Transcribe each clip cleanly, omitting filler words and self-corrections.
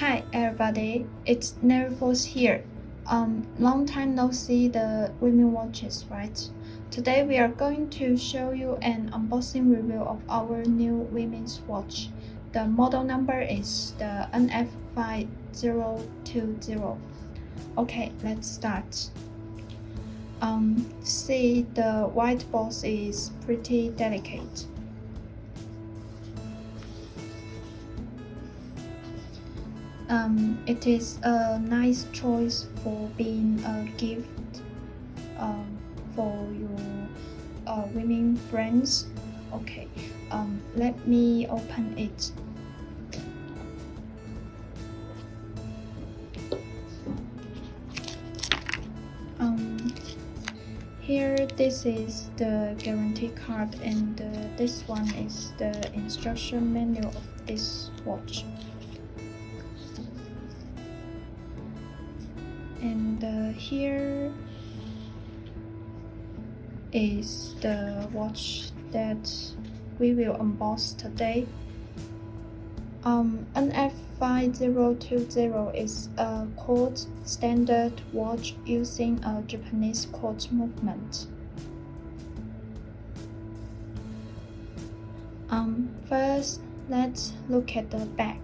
Hi everybody, it's NAVIFORCE here. Long time no see the women watches, right? Today we are going to show you an unboxing review of our new women's watch. The model number is the NF5020. Okay, let's start. See, the white box is pretty delicate. It is a nice choice for being a gift for your women friends. Okay, let me open it. Here, this is the guarantee card, and this one is the instruction manual of this watch. And here is the watch that we will unbox today. NF5020 is a Quartz standard watch using a Japanese quartz movement. First, let's look at the back.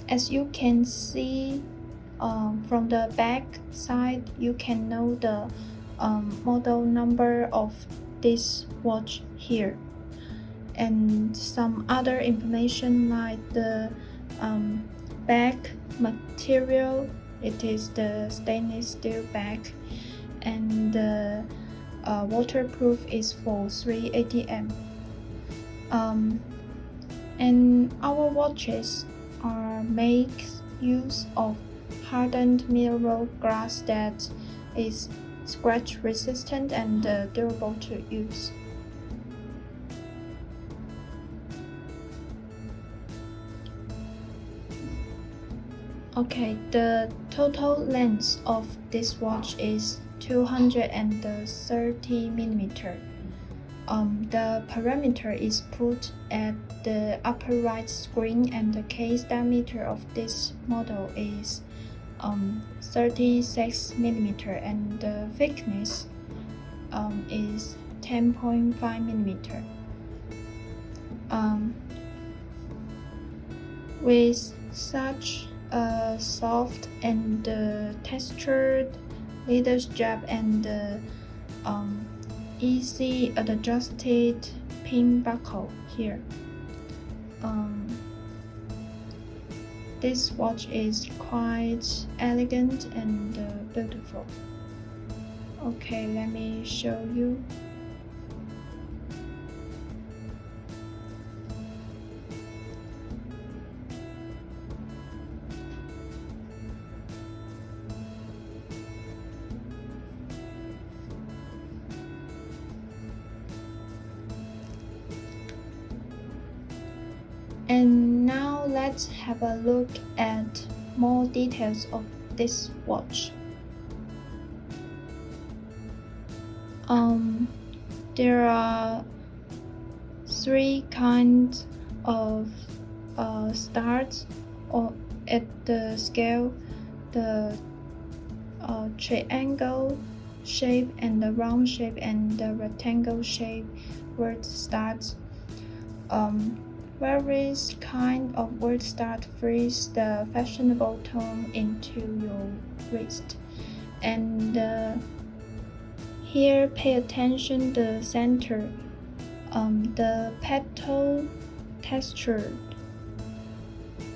As you can see from the back side, you can know the model number of this watch here, and some other information like the back material. It is the stainless steel back, and the waterproof is for 3 ATM. And our watches make use of hardened mineral glass that is scratch resistant and durable to use. Okay, the total length of this watch is 230 millimeters. The parameter is put at the upper right screen, and the case diameter of this model is 36 millimeters, and the thickness is 10.5 millimeters. With such a soft and textured leather strap and easy adjusted pin buckle here. This watch is quite elegant and beautiful. Okay, let me show you. And now let's have a look at more details of this watch. There are 3 kinds of stars at the scale: the triangle shape and the round shape and the rectangle shape word starts. Various kind of word start freeze the fashionable tone into your wrist. And here, pay attention the center. The petal texture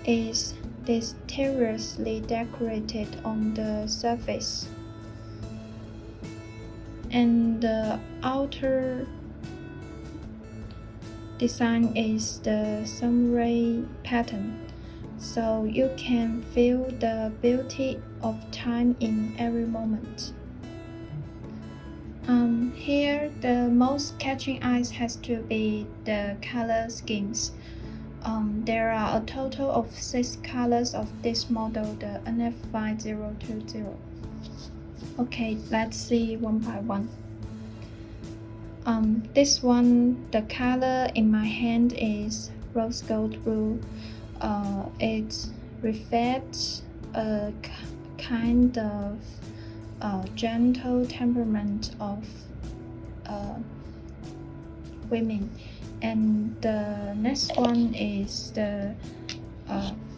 is mysteriously decorated on the surface, and the outer design is the samurai pattern, so you can feel the beauty of time in every moment. Here, the most catching eyes has to be the color schemes. There are a total of 6 colors of this model, the NF5020. Okay, let's see one by one. This one, the color in my hand is rose gold blue. it reflects a kind of gentle temperament of women. And the next one is the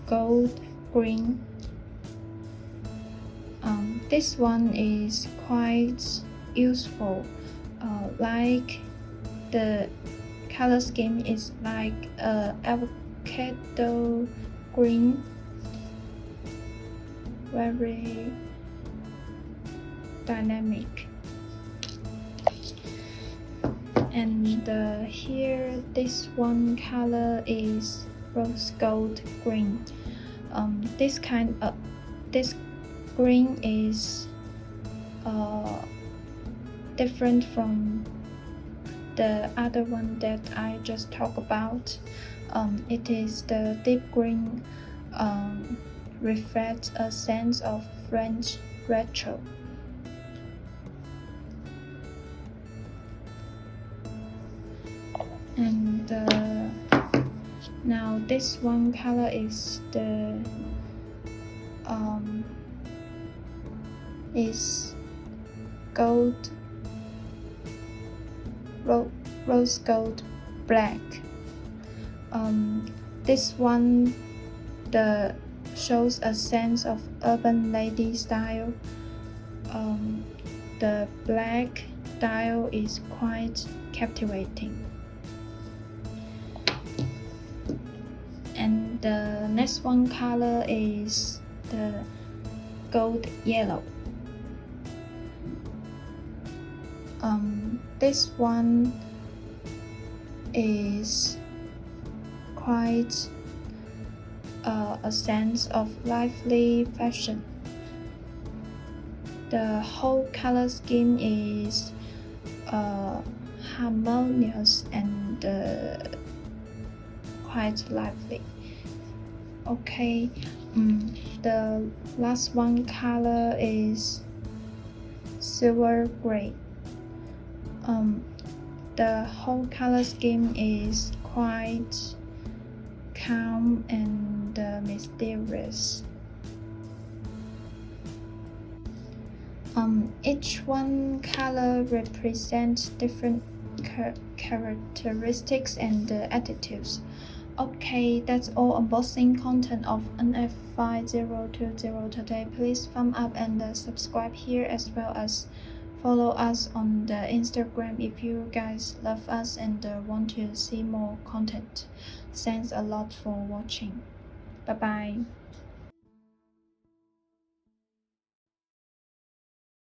gold green. This one is quite useful, like the color scheme is like avocado green, very dynamic. And here this one color is rose gold green. This green is different from the other one that I just talked about. It is the deep green, reflects a sense of French retro. And now this one color is the gold, rose gold black. This one shows a sense of urban lady style. The black style is quite captivating. And the next one color is the gold yellow. This one is quite a sense of lively fashion. The whole color scheme is harmonious and quite lively. Okay, the last one color is silver gray. The whole color scheme is quite calm and mysterious. Each one color represents different characteristics and attitudes. Okay, that's all unboxing content of NF5020 today. Please thumb up and subscribe here, as well as follow us on the Instagram if you guys love us and want to see more content. Thanks a lot for watching. Bye bye.